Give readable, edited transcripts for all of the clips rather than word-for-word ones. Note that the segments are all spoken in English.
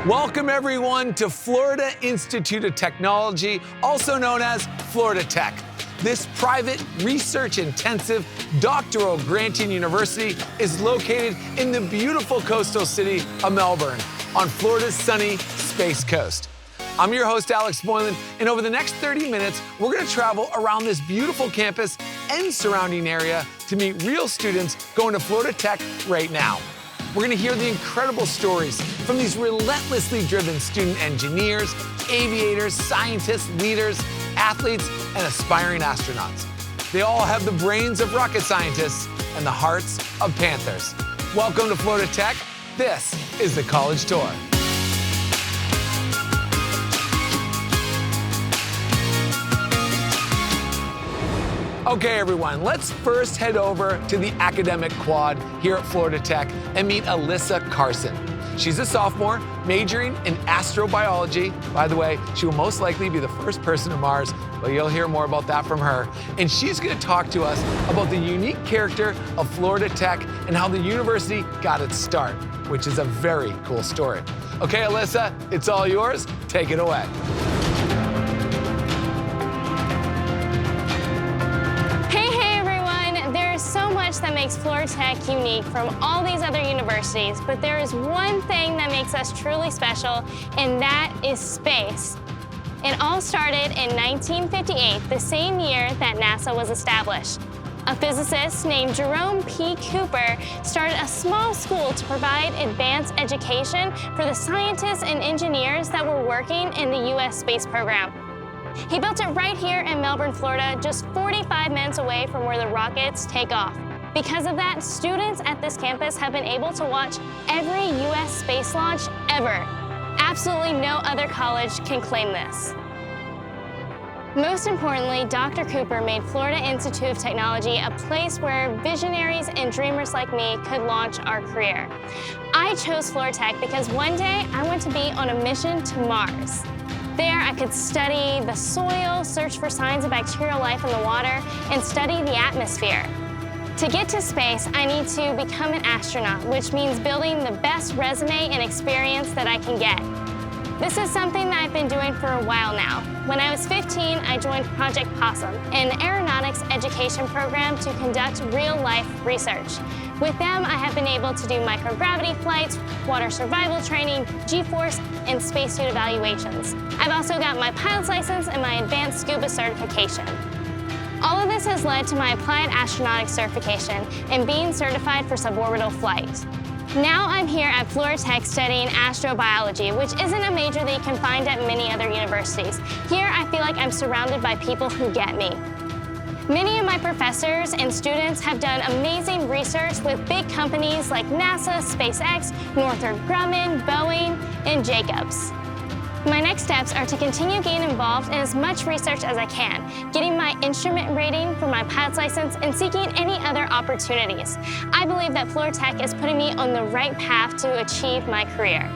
Welcome everyone to Florida Institute of Technology, also known as Florida Tech. This private, research-intensive, doctoral granting university is located in the beautiful coastal city of Melbourne on Florida's sunny Space Coast. I'm your host, Alex Boylan, and over the next 30 minutes, we're going to travel around this beautiful campus and surrounding area to meet real students going to Florida Tech right now. We're going to hear the incredible stories from these relentlessly driven student engineers, aviators, scientists, leaders, athletes, and aspiring astronauts. They all have the brains of rocket scientists and the hearts of Panthers. Welcome to Florida Tech. This is the College Tour. Okay, everyone, let's first head over to the academic quad here at Florida Tech and meet Alyssa Carson. She's a sophomore majoring in astrobiology. By the way, she will most likely be the first person to Mars, but you'll hear more about that from her. And she's going to talk to us about the unique character of Florida Tech and how the university got its start, which is a very cool story. Okay, Alyssa, it's all yours. Take it away. That makes Florida Tech unique from all these other universities, but there is one thing that makes us truly special, and that is space. It all started in 1958, the same year that NASA was established. A physicist named Jerome P. Cooper started a small school to provide advanced education for the scientists and engineers that were working in the U.S. space program. He built it right here in Melbourne, Florida, just 45 minutes away from where the rockets take off. Because of that, students at this campus have been able to watch every U.S. space launch ever. Absolutely no other college can claim this. Most importantly, Dr. Cooper made Florida Institute of Technology a place where visionaries and dreamers like me could launch our career. I chose Florida Tech because one day I want to be on a mission to Mars. There, I could study the soil, search for signs of bacterial life in the water, and study the atmosphere. To get to space, I need to become an astronaut, which means building the best resume and experience that I can get. This is something that I've been doing for a while now. When I was 15, I joined Project Possum, an aeronautics education program to conduct real-life research. With them, I have been able to do microgravity flights, water survival training, G-force, and spacesuit evaluations. I've also got my pilot's license and my advanced scuba certification. All of this has led to my applied astronautics certification and being certified for suborbital flight. Now I'm here at Florida Tech studying astrobiology, which isn't a major that you can find at many other universities. Here, I feel like I'm surrounded by people who get me. Many of my professors and students have done amazing research with big companies like NASA, SpaceX, Northrop Grumman, Boeing, and Jacobs. My next steps are to continue getting involved in as much research as I can, getting my instrument rating for my pilot's license, and seeking any other opportunities. I believe that Florida Tech is putting me on the right path to achieve my career.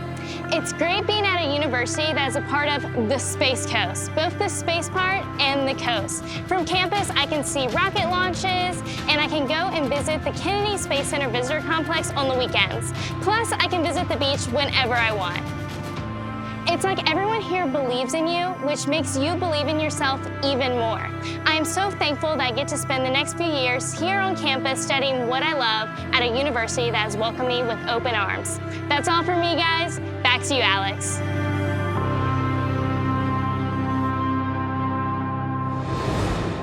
It's great being at a university that is a part of the Space Coast, both the space part and the coast. From campus, I can see rocket launches, and I can go and visit the Kennedy Space Center Visitor Complex on the weekends. Plus, I can visit the beach whenever I want. It's like everyone here believes in you, which makes you believe in yourself even more. I am so thankful that I get to spend the next few years here on campus studying what I love at a university that has welcomed me with open arms. That's all for me, guys. Back to you, Alex.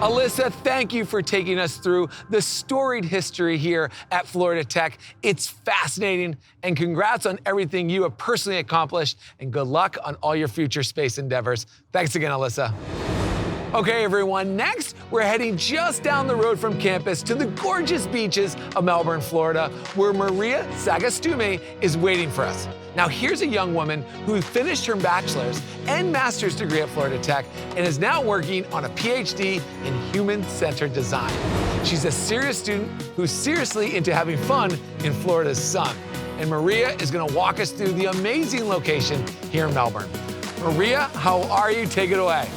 Alyssa, thank you for taking us through the storied history here at Florida Tech. It's fascinating, and congrats on everything you have personally accomplished, and good luck on all your future space endeavors. Thanks again, Alyssa. Okay, everyone, next we're heading just down the road from campus to the gorgeous beaches of Melbourne, Florida, where Maria Sagastume is waiting for us. Now, here's a young woman who finished her bachelor's and master's degree at Florida Tech and is now working on a PhD in human-centered design. She's a serious student who's seriously into having fun in Florida's sun. And Maria is going to walk us through the amazing location here in Melbourne. Maria, how are you? Take it away.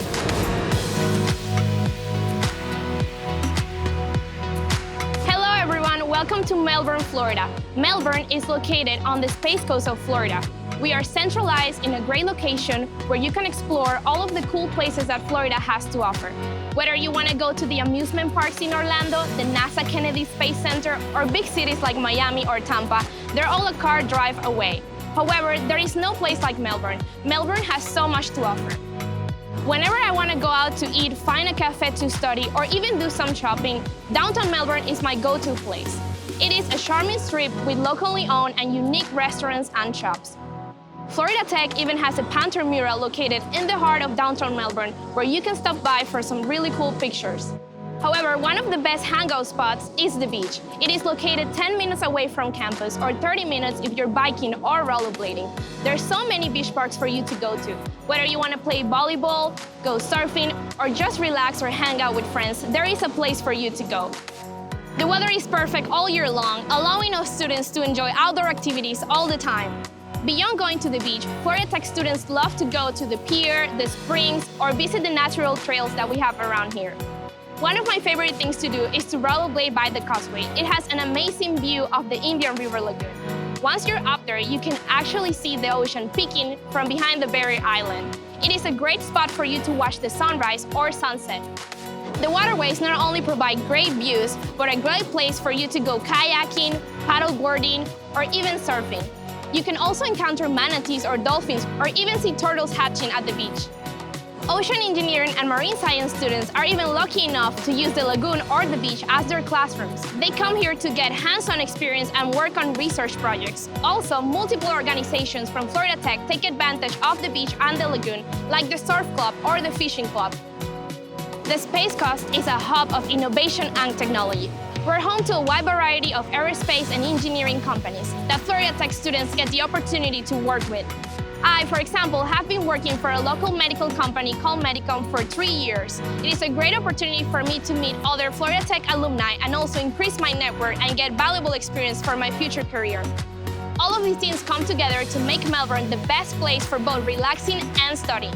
Welcome to Melbourne, Florida. Melbourne is located on the Space Coast of Florida. We are centralized in a great location where you can explore all of the cool places that Florida has to offer. Whether you want to go to the amusement parks in Orlando, the NASA Kennedy Space Center, or big cities like Miami or Tampa, they're all a car drive away. However, there is no place like Melbourne. Melbourne has so much to offer. Whenever I want to go out to eat, find a cafe to study, or even do some shopping, downtown Melbourne is my go-to place. It is a charming strip with locally owned and unique restaurants and shops. Florida Tech even has a Panther mural located in the heart of downtown Melbourne, where you can stop by for some really cool pictures. However, one of the best hangout spots is the beach. It is located 10 minutes away from campus, or 30 minutes if you're biking or rollerblading. There's so many beach parks for you to go to. Whether you want to play volleyball, go surfing, or just relax or hang out with friends, there is a place for you to go. The weather is perfect all year long, allowing us students to enjoy outdoor activities all the time. Beyond going to the beach, Florida Tech students love to go to the pier, the springs, or visit the natural trails that we have around here. One of my favorite things to do is to rollerblade by the causeway. It has an amazing view of the Indian River Lagoon. Once you're up there, you can actually see the ocean peeking from behind the barrier island. It is a great spot for you to watch the sunrise or sunset. The waterways not only provide great views, but a great place for you to go kayaking, paddleboarding, or even surfing. You can also encounter manatees or dolphins, or even see turtles hatching at the beach. Ocean engineering and marine science students are even lucky enough to use the lagoon or the beach as their classrooms. They come here to get hands-on experience and work on research projects. Also, multiple organizations from Florida Tech take advantage of the beach and the lagoon, like the Surf Club or the Fishing Club. The Space Coast is a hub of innovation and technology. We're home to a wide variety of aerospace and engineering companies that Florida Tech students get the opportunity to work with. I, for example, have been working for a local medical company called Medicom for 3 years. It is a great opportunity for me to meet other Florida Tech alumni and also increase my network and get valuable experience for my future career. All of these things come together to make Melbourne the best place for both relaxing and studying.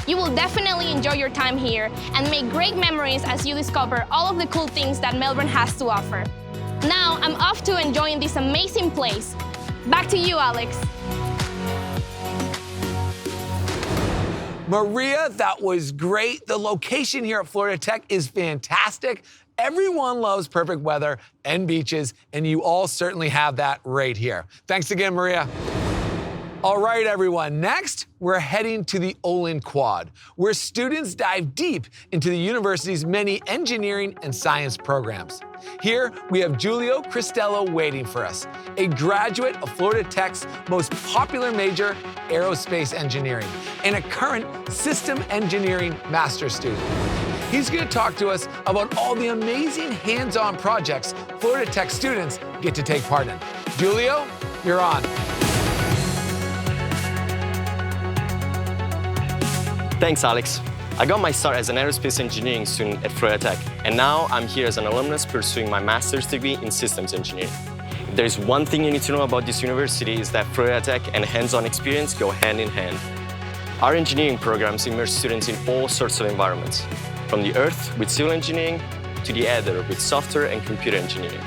You will definitely enjoy your time here and make great memories as you discover all of the cool things that Melbourne has to offer. Now, I'm off to enjoying this amazing place. Back to you, Alex. Maria, that was great. The location here at Florida Tech is fantastic. Everyone loves perfect weather and beaches, and you all certainly have that right here. Thanks again, Maria. All right, everyone. Next, we're heading to the Olin Quad, where students dive deep into the university's many engineering and science programs. Here, we have Giulio Cristello waiting for us, a graduate of Florida Tech's most popular major, aerospace engineering, and a current system engineering master's student. He's going to talk to us about all the amazing hands-on projects Florida Tech students get to take part in. Giulio, you're on. Thanks, Alex. I got my start as an aerospace engineering student at Florida Tech, and now I'm here as an alumnus pursuing my master's degree in systems engineering. If there's one thing you need to know about this university is that Florida Tech and hands-on experience go hand in hand. Our engineering programs immerse students in all sorts of environments, from the earth with civil engineering to the ether with software and computer engineering,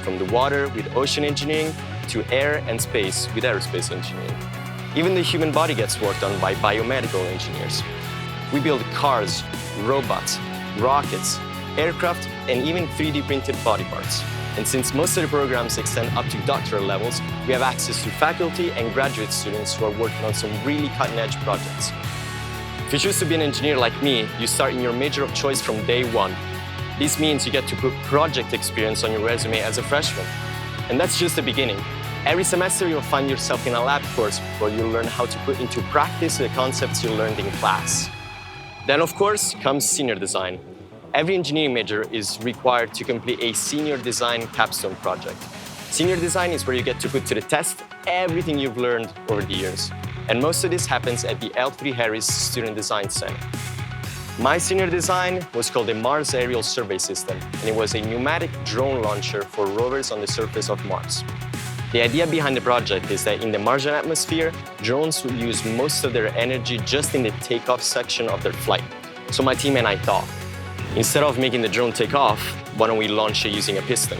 from the water with ocean engineering to air and space with aerospace engineering. Even the human body gets worked on by biomedical engineers. We build cars, robots, rockets, aircraft, and even 3D printed body parts. And since most of the programs extend up to doctoral levels, we have access to faculty and graduate students who are working on some really cutting-edge projects. If you choose to be an engineer like me, you start in your major of choice from day one. This means you get to put project experience on your resume as a freshman. And that's just the beginning. Every semester, you'll find yourself in a lab course where you'll learn how to put into practice the concepts you learned in class. Then, of course, comes senior design. Every engineering major is required to complete a senior design capstone project. Senior design is where you get to put to the test everything you've learned over the years. And most of this happens at the L3 Harris Student Design Center. My senior design was called the Mars Aerial Survey System, and it was a pneumatic drone launcher for rovers on the surface of Mars. The idea behind the project is that in the Martian atmosphere, drones will use most of their energy just in the takeoff section of their flight. So my team and I thought, instead of making the drone take off, why don't we launch it using a piston?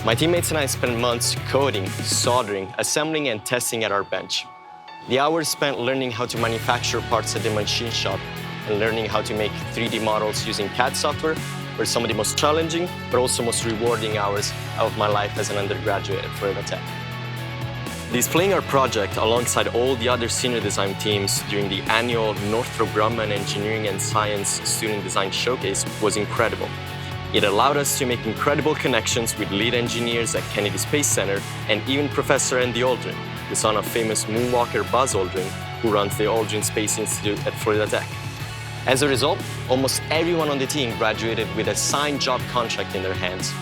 My teammates and I spent months coding, soldering, assembling, and testing at our bench. The hours spent learning how to manufacture parts at the machine shop and learning how to make 3D models using CAD software were some of the most challenging, but also most rewarding hours of my life as an undergraduate at Florida Tech. Displaying our project alongside all the other senior design teams during the annual Northrop Grumman Engineering and Science Student Design Showcase was incredible. It allowed us to make incredible connections with lead engineers at Kennedy Space Center and even Professor Andy Aldrin, the son of famous moonwalker Buzz Aldrin, who runs the Aldrin Space Institute at Florida Tech. As a result, almost everyone on the team graduated with a signed job contract in their hands.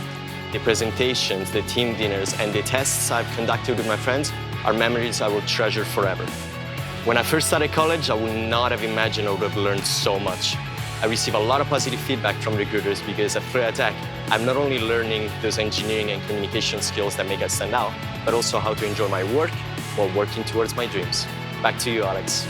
The presentations, the team dinners, and the tests I've conducted with my friends are memories I will treasure forever. When I first started college, I would not have imagined I would have learned so much. I receive a lot of positive feedback from recruiters because at Florida Tech, I'm not only learning those engineering and communication skills that make us stand out, but also how to enjoy my work while working towards my dreams. Back to you, Alex.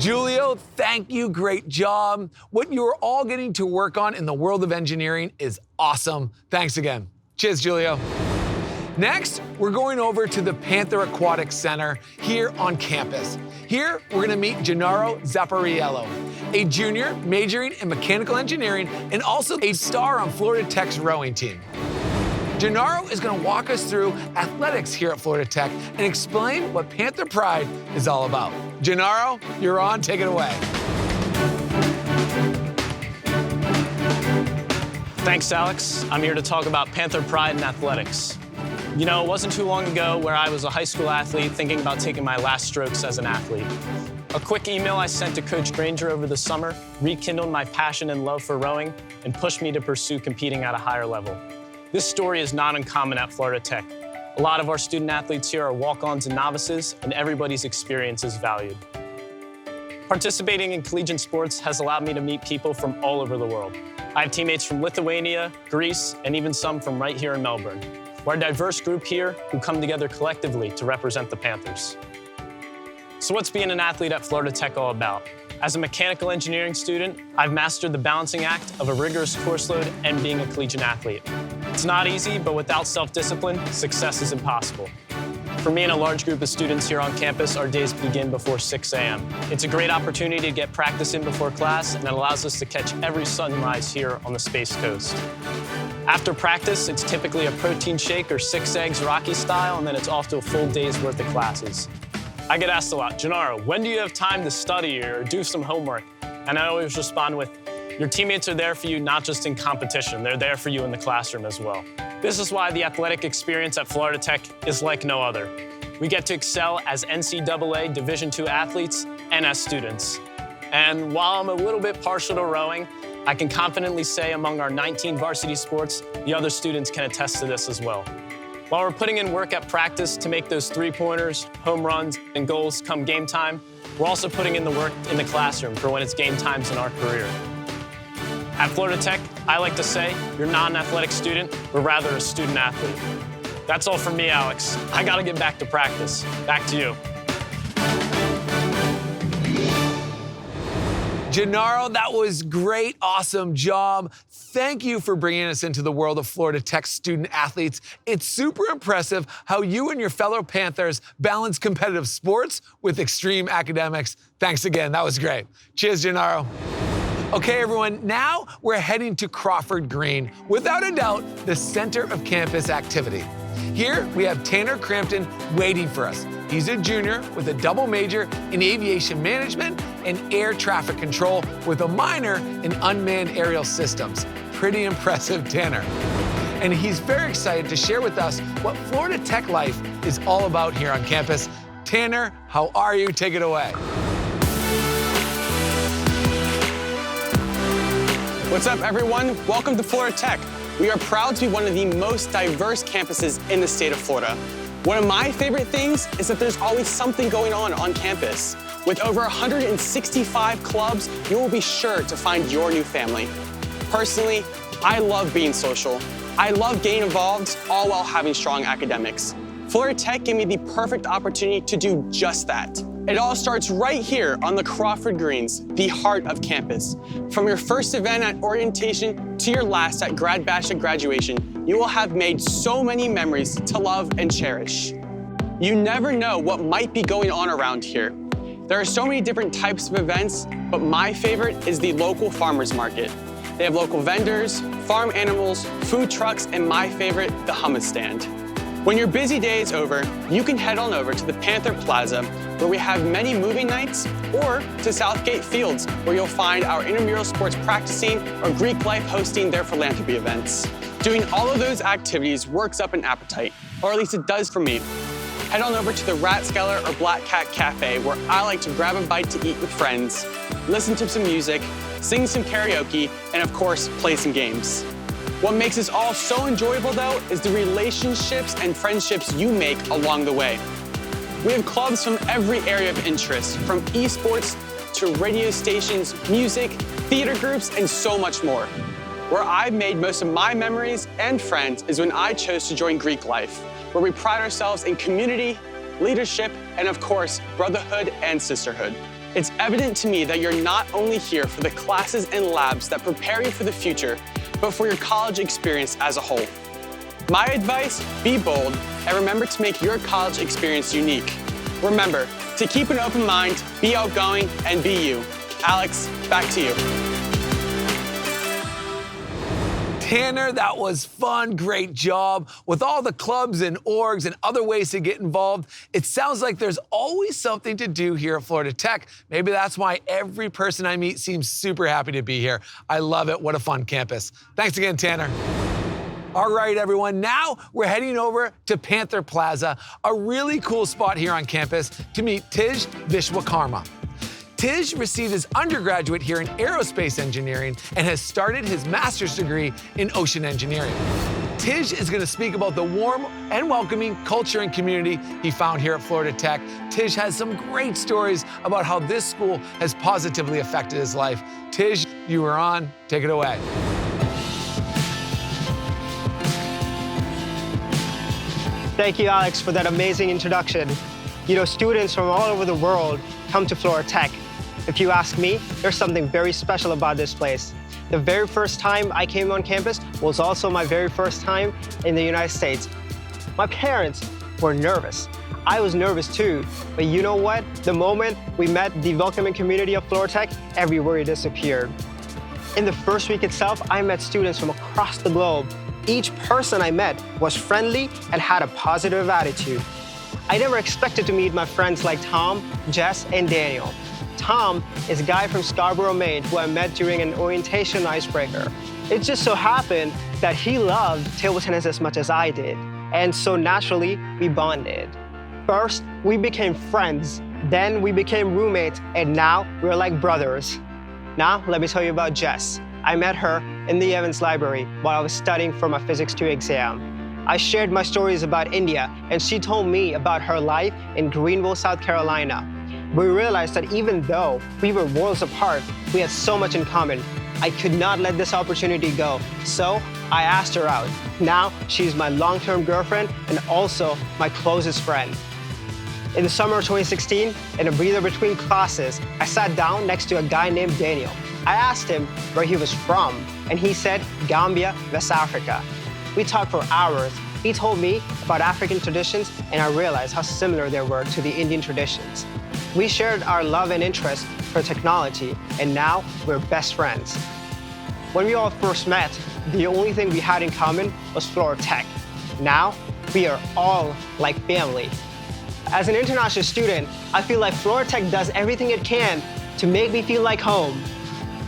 Julio, thank you, great job. What you're all getting to work on in the world of engineering is awesome. Thanks again. Cheers, Julio. Next, we're going over to the Panther Aquatic Center here on campus. Here, we're gonna meet Gennaro Zappariello, a junior majoring in mechanical engineering and also a star on Florida Tech's rowing team. Gennaro is gonna walk us through athletics here at Florida Tech and explain what Panther Pride is all about. Gennaro, you're on, take it away. Thanks, Alex. I'm here to talk about Panther Pride in athletics. You know, it wasn't too long ago where I was a high school athlete thinking about taking my last strokes as an athlete. A quick email I sent to Coach Granger over the summer rekindled my passion and love for rowing and pushed me to pursue competing at a higher level. This story is not uncommon at Florida Tech. A lot of our student athletes here are walk-ons and novices, and everybody's experience is valued. Participating in collegiate sports has allowed me to meet people from all over the world. I have teammates from Lithuania, Greece, and even some from right here in Melbourne. We're a diverse group here who come together collectively to represent the Panthers. So what's being an athlete at Florida Tech all about? As a mechanical engineering student, I've mastered the balancing act of a rigorous course load and being a collegiate athlete. It's not easy, but without self-discipline, success is impossible. For me and a large group of students here on campus, our days begin before 6 a.m. It's a great opportunity to get practice in before class, and it allows us to catch every sunrise here on the Space Coast. After practice, it's typically a protein shake or 6 eggs Rocky style, and then it's off to a full day's worth of classes. I get asked a lot, Gennaro, when do you have time to study or do some homework? And I always respond with, your teammates are there for you not just in competition, they're there for you in the classroom as well. This is why the athletic experience at Florida Tech is like no other. We get to excel as NCAA Division II athletes and as students. And while I'm a little bit partial to rowing, I can confidently say among our 19 varsity sports, the other students can attest to this as well. While we're putting in work at practice to make those three-pointers, home runs, and goals come game time, we're also putting in the work in the classroom for when it's game times in our career. At Florida Tech, I like to say, you're not an athletic student, but rather a student athlete. That's all from me, Alex. I gotta get back to practice. Back to you. Gennaro, that was great, awesome job. Thank you for bringing us into the world of Florida Tech student athletes. It's super impressive how you and your fellow Panthers balance competitive sports with extreme academics. Thanks again, that was great. Cheers, Gennaro. Okay, everyone, now we're heading to Crawford Green, without a doubt, the center of campus activity. Here, we have Tanner Crampton waiting for us. He's a junior with a double major in aviation management and air traffic control with a minor in unmanned aerial systems. Pretty impressive, Tanner. And he's very excited to share with us what Florida Tech life is all about here on campus. Tanner, how are you? Take it away. What's up, everyone? Welcome to Florida Tech. We are proud to be one of the most diverse campuses in the state of Florida. One of my favorite things is that there's always something going on campus. With over 165 clubs, you will be sure to find your new family. Personally, I love being social. I love getting involved, all while having strong academics. Florida Tech gave me the perfect opportunity to do just that. It all starts right here on the Crawford Greens, the heart of campus. From your first event at orientation to your last at Grad Bash at graduation, you will have made so many memories to love and cherish. You never know what might be going on around here. There are so many different types of events, but my favorite is the local farmers market. They have local vendors, farm animals, food trucks, and my favorite, the hummus stand. When your busy day is over, you can head on over to the Panther Plaza, where we have many movie nights, or to Southgate Fields, where you'll find our intramural sports practicing or Greek Life hosting their philanthropy events. Doing all of those activities works up an appetite, or at least it does for me. Head on over to the Ratskeller or Black Cat Cafe, where I like to grab a bite to eat with friends, listen to some music, sing some karaoke, and of course, play some games. What makes this all so enjoyable though is the relationships and friendships you make along the way. We have clubs from every area of interest, from esports to radio stations, music, theater groups, and so much more. Where I've made most of my memories and friends is when I chose to join Greek Life, where we pride ourselves in community, leadership, and of course, brotherhood and sisterhood. It's evident to me that you're not only here for the classes and labs that prepare you for the future, but for your college experience as a whole. My advice, be bold, and remember to make your college experience unique. Remember, to keep an open mind, be outgoing, and be you. Alex, back to you. Tanner, that was fun, great job. With all the clubs and orgs and other ways to get involved, it sounds like there's always something to do here at Florida Tech. Maybe that's why every person I meet seems super happy to be here. I love it, what a fun campus. Thanks again, Tanner. All right, everyone, now we're heading over to Panther Plaza, a really cool spot here on campus to meet Tij Vishwakarma. Tij received his undergraduate here in aerospace engineering and has started his master's degree in ocean engineering. Tij is going to speak about the warm and welcoming culture and community he found here at Florida Tech. Tij has some great stories about how this school has positively affected his life. Tij, you are on. Take it away. Thank you, Alex, for that amazing introduction. You know, students from all over the world come to Florida Tech. If you ask me, there's something very special about this place. The very first time I came on campus was also my very first time in the United States. My parents were nervous. I was nervous too, but you know what? The moment we met the welcoming community of Florida Tech, every worry disappeared. In the first week itself, I met students from across the globe. Each person I met was friendly and had a positive attitude. I never expected to meet my friends like Tom, Jess, and Daniel. Tom is a guy from Scarborough, Maine, who I met during an orientation icebreaker. It just so happened that he loved table tennis as much as I did, and so naturally, we bonded. First, we became friends, then we became roommates, and now we're like brothers. Now, let me tell you about Jess. I met her in the Evans Library while I was studying for my Physics 2 exam. I shared my stories about India, and she told me about her life in Greenville, South Carolina. We realized that even though we were worlds apart, we had so much in common. I could not let this opportunity go, so I asked her out. Now, she's my long-term girlfriend and also my closest friend. In the summer of 2016, in a breather between classes, I sat down next to a guy named Daniel. I asked him where he was from, and he said Gambia, West Africa. We talked for hours. He told me about African traditions, and I realized how similar they were to the Indian traditions. We shared our love and interest for technology, and now we're best friends. When we all first met, the only thing we had in common was Florida Tech. Now, we are all like family. As an international student, I feel like Florida Tech does everything it can to make me feel like home.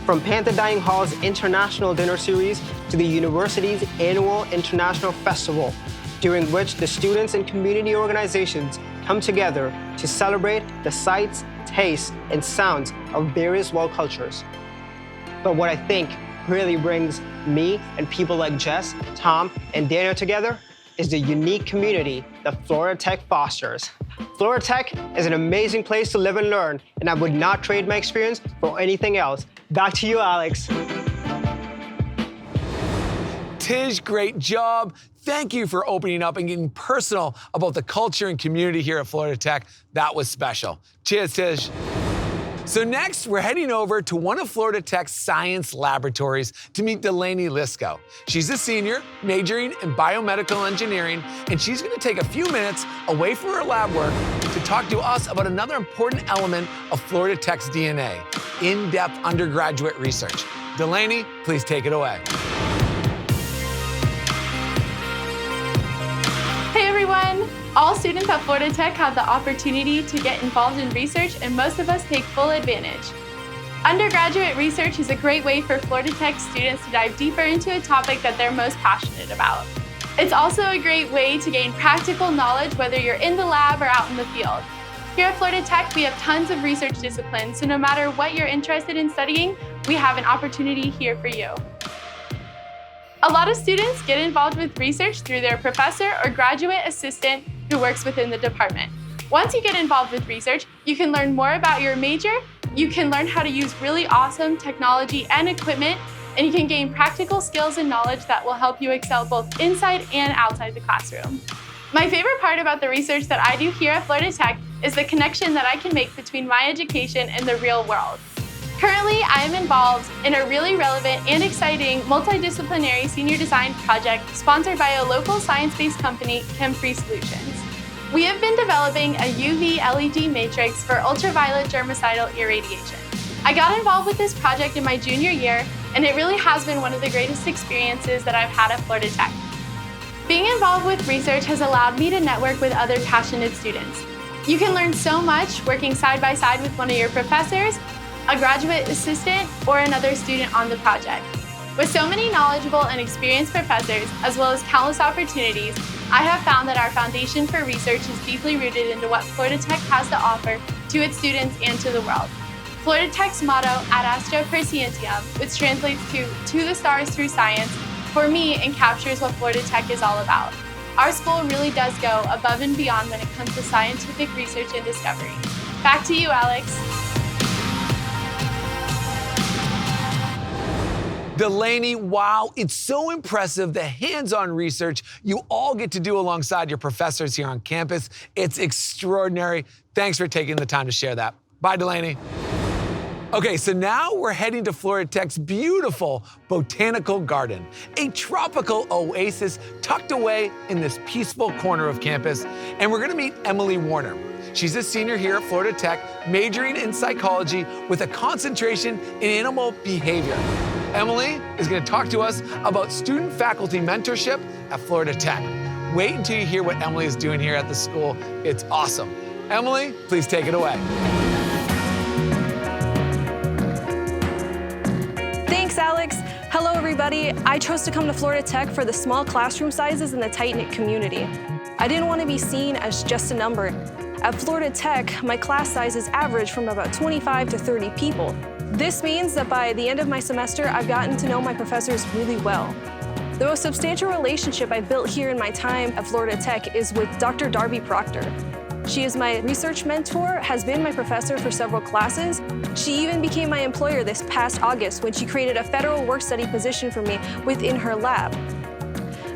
From Panther Dining Hall's International Dinner Series to the university's annual International Festival, during which the students and community organizations come together to celebrate the sights, tastes, and sounds of various world cultures. But what I think really brings me and people like Jess, Tom, and Daniel together is the unique community that Florida Tech fosters. Florida Tech is an amazing place to live and learn, and I would not trade my experience for anything else. Back to you, Alex. Tij, great job. Thank you for opening up and getting personal about the culture and community here at Florida Tech. That was special. Cheers, Tish. So next, we're heading over to one of Florida Tech's science laboratories to meet Delaney Lisco. She's a senior majoring in biomedical engineering, and she's going to take a few minutes away from her lab work to talk to us about another important element of Florida Tech's DNA, in-depth undergraduate research. Delaney, please take it away. Hey everyone! All students at Florida Tech have the opportunity to get involved in research, and most of us take full advantage. Undergraduate research is a great way for Florida Tech students to dive deeper into a topic that they're most passionate about. It's also a great way to gain practical knowledge whether you're in the lab or out in the field. Here at Florida Tech, we have tons of research disciplines, so no matter what you're interested in studying, we have an opportunity here for you. A lot of students get involved with research through their professor or graduate assistant who works within the department. Once you get involved with research, you can learn more about your major, you can learn how to use really awesome technology and equipment, and you can gain practical skills and knowledge that will help you excel both inside and outside the classroom. My favorite part about the research that I do here at Florida Tech is the connection that I can make between my education and the real world. Currently, I am involved in a really relevant and exciting multidisciplinary senior design project sponsored by a local science-based company, Chem-Free Solutions. We have been developing a UV LED matrix for ultraviolet germicidal irradiation. I got involved with this project in my junior year, and it really has been one of the greatest experiences that I've had at Florida Tech. Being involved with research has allowed me to network with other passionate students. You can learn so much working side by side with one of your professors, a graduate assistant, or another student on the project. With so many knowledgeable and experienced professors, as well as countless opportunities, I have found that our foundation for research is deeply rooted into what Florida Tech has to offer to its students and to the world. Florida Tech's motto, Ad Astra Per Scientiam, which translates to the stars through science, for me encaptures what Florida Tech is all about. Our school really does go above and beyond when it comes to scientific research and discovery. Back to you, Alex. Delaney, wow, it's so impressive, the hands-on research you all get to do alongside your professors here on campus. It's extraordinary. Thanks for taking the time to share that. Bye, Delaney. Okay, so now we're heading to Florida Tech's beautiful botanical garden, a tropical oasis tucked away in this peaceful corner of campus. And we're gonna meet Emily Warner. She's a senior here at Florida Tech, majoring in psychology with a concentration in animal behavior. Emily is going to talk to us about student-faculty mentorship at Florida Tech. Wait until you hear what Emily is doing here at the school. It's awesome. Emily, please take it away. Thanks, Alex. Hello, everybody. I chose to come to Florida Tech for the small classroom sizes and the tight-knit community. I didn't want to be seen as just a number. At Florida Tech, my class sizes average from about 25 to 30 people. This means that by the end of my semester, I've gotten to know my professors really well. The most substantial relationship I built here in my time at Florida Tech is with Dr. Darby Proctor. She is my research mentor, has been my professor for several classes. She even became my employer this past August when she created a federal work-study position for me within her lab.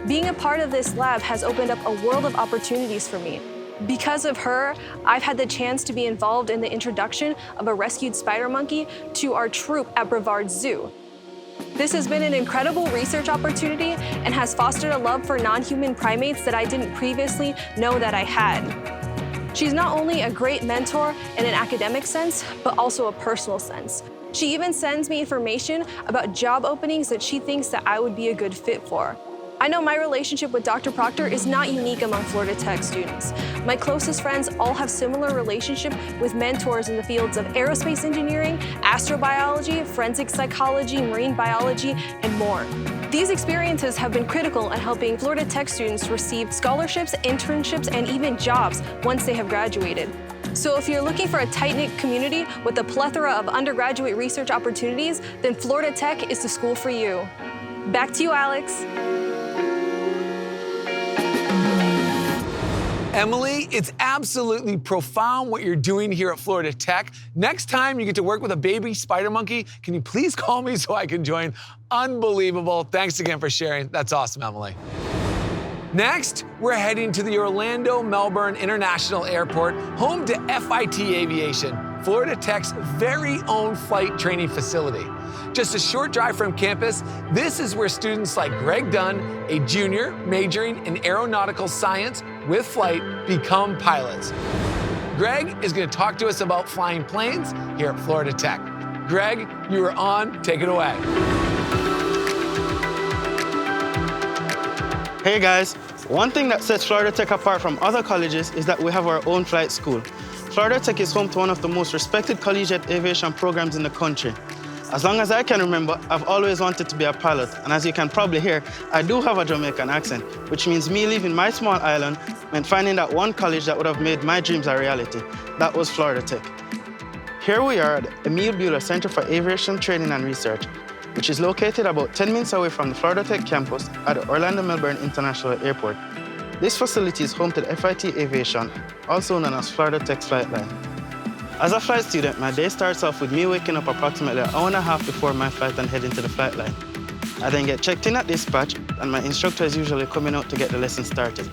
Being a part of this lab has opened up a world of opportunities for me. Because of her, I've had the chance to be involved in the introduction of a rescued spider monkey to our troop at Brevard Zoo. This has been an incredible research opportunity and has fostered a love for non-human primates that I didn't previously know that I had. She's not only a great mentor in an academic sense, but also a personal sense. She even sends me information about job openings that she thinks that I would be a good fit for. I know my relationship with Dr. Proctor is not unique among Florida Tech students. My closest friends all have similar relationship with mentors in the fields of aerospace engineering, astrobiology, forensic psychology, marine biology, and more. These experiences have been critical in helping Florida Tech students receive scholarships, internships, and even jobs once they have graduated. So if you're looking for a tight-knit community with a plethora of undergraduate research opportunities, then Florida Tech is the school for you. Back to you, Alex. Emily, it's absolutely profound what you're doing here at Florida Tech. Next time you get to work with a baby spider monkey, can you please call me so I can join? Unbelievable. Thanks again for sharing. That's awesome, Emily. Next, we're heading to the Orlando Melbourne International Airport, home to FIT Aviation, Florida Tech's very own flight training facility. Just a short drive from campus, this is where students like Greg Dunn, a junior majoring in aeronautical science with flight, become pilots. Greg is going to talk to us about flying planes here at Florida Tech. Greg, you are on. Take it away. Hey guys, one thing that sets Florida Tech apart from other colleges is that we have our own flight school. Florida Tech is home to one of the most respected collegiate aviation programs in the country. As long as I can remember, I've always wanted to be a pilot, and as you can probably hear, I do have a Jamaican accent, which means me leaving my small island meant finding that one college that would have made my dreams a reality. That was Florida Tech. Here we are at the Emil Buehler Center for Aviation Training and Research, which is located about 10 minutes away from the Florida Tech campus at the Orlando Melbourne International Airport. This facility is home to the FIT Aviation, also known as Florida Tech's flight line. As a flight student, my day starts off with me waking up approximately an hour and a half before my flight and heading to the flight line. I then get checked in at dispatch, and my instructor is usually coming out to get the lesson started.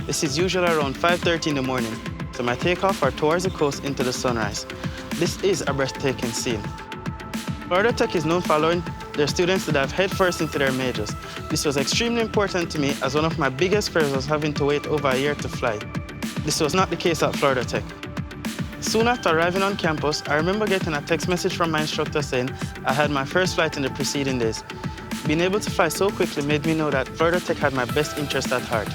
This is usually around 5:30 in the morning, so my takeoff are towards the coast into the sunrise. This is a breathtaking scene. Florida Tech is known for allowing their students to dive headfirst into their majors. This was extremely important to me, as one of my biggest fears was having to wait over a year to fly. This was not the case at Florida Tech. Soon after arriving on campus, I remember getting a text message from my instructor saying I had my first flight in the preceding days. Being able to fly so quickly made me know that Florida Tech had my best interest at heart.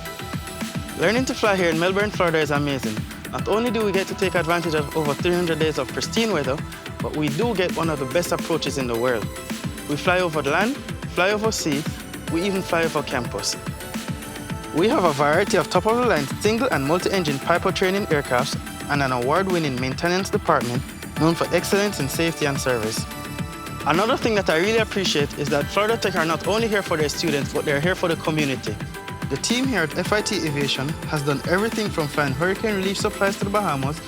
Learning to fly here in Melbourne, Florida is amazing. Not only do we get to take advantage of over 300 days of pristine weather, but we do get one of the best approaches in the world. We fly over the land, fly over sea, we even fly over campus. We have a variety of top-of-the-line single and multi-engine Piper training aircrafts and an award-winning maintenance department known for excellence in safety and service. Another thing that I really appreciate is that Florida Tech are not only here for their students, but they're here for the community. The team here at FIT Aviation has done everything from flying hurricane relief supplies to the Bahamas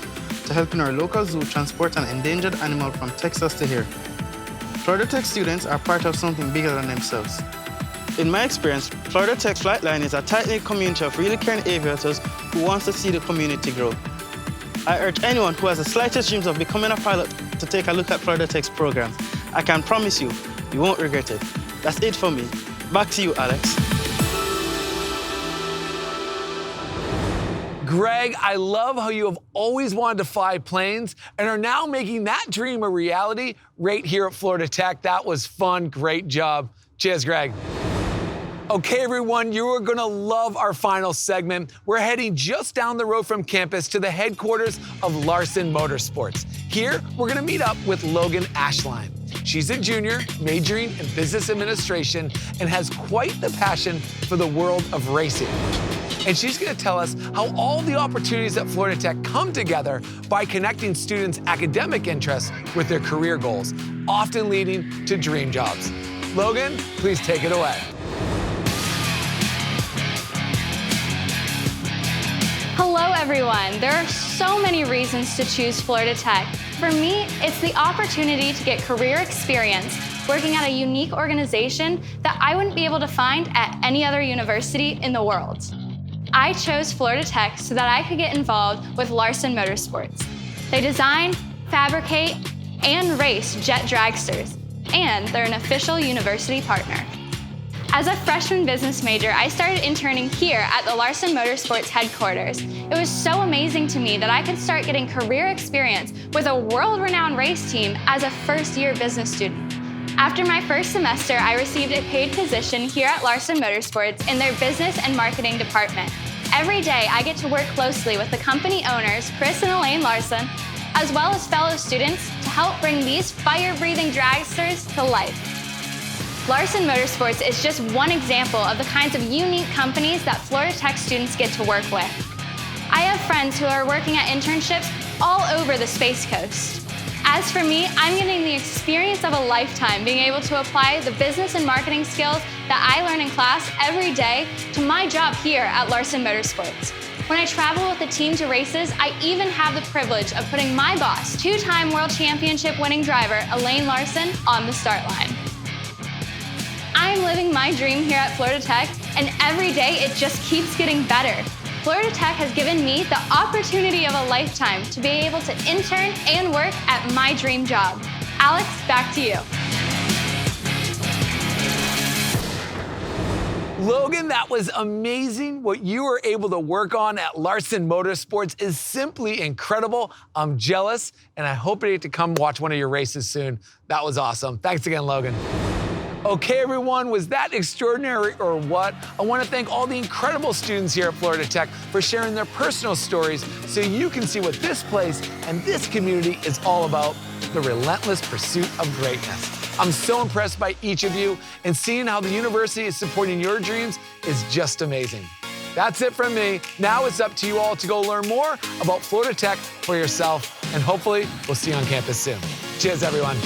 to helping our local zoo transport an endangered animal from Texas to here. Florida Tech students are part of something bigger than themselves. In my experience, Florida Tech's flight line is a tight-knit community of really caring aviators who wants to see the community grow. I urge anyone who has the slightest dreams of becoming a pilot to take a look at Florida Tech's program. I can promise you, you won't regret it. That's it for me. Back to you, Alex. Greg, I love how you have always wanted to fly planes and are now making that dream a reality right here at Florida Tech. That was fun. Great job. Cheers, Greg. Okay, everyone, you are gonna love our final segment. We're heading just down the road from campus to the headquarters of Larson Motorsports. Here, we're gonna meet up with Logan Ashline. She's a junior majoring in business administration and has quite the passion for the world of racing. And she's gonna tell us how all the opportunities at Florida Tech come together by connecting students' academic interests with their career goals, often leading to dream jobs. Logan, please take it away. Hello, everyone. There are so many reasons to choose Florida Tech. For me, it's the opportunity to get career experience working at a unique organization that I wouldn't be able to find at any other university in the world. I chose Florida Tech so that I could get involved with Larson Motorsports. They design, fabricate, and race jet dragsters, and they're an official university partner. As a freshman business major, I started interning here at the Larson Motorsports headquarters. It was so amazing to me that I could start getting career experience with a world-renowned race team as a first-year business student. After my first semester, I received a paid position here at Larson Motorsports in their business and marketing department. Every day, I get to work closely with the company owners, Chris and Elaine Larson, as well as fellow students to help bring these fire-breathing dragsters to life. Larson Motorsports is just one example of the kinds of unique companies that Florida Tech students get to work with. I have friends who are working at internships all over the Space Coast. As for me, I'm getting the experience of a lifetime being able to apply the business and marketing skills that I learn in class every day to my job here at Larson Motorsports. When I travel with the team to races, I even have the privilege of putting my boss, two-time world championship winning driver Elaine Larson, on the start line. I'm living my dream here at Florida Tech, and every day it just keeps getting better. Florida Tech has given me the opportunity of a lifetime to be able to intern and work at my dream job. Alex, back to you. Logan, that was amazing. What you were able to work on at Larson Motorsports is simply incredible. I'm jealous, and I hope I get to come watch one of your races soon. That was awesome. Thanks again, Logan. Okay, everyone, was that extraordinary or what? I want to thank all the incredible students here at Florida Tech for sharing their personal stories so you can see what this place and this community is all about, the relentless pursuit of greatness. I'm so impressed by each of you, and seeing how the university is supporting your dreams is just amazing. That's it from me. Now it's up to you all to go learn more about Florida Tech for yourself, and hopefully we'll see you on campus soon. Cheers, everyone.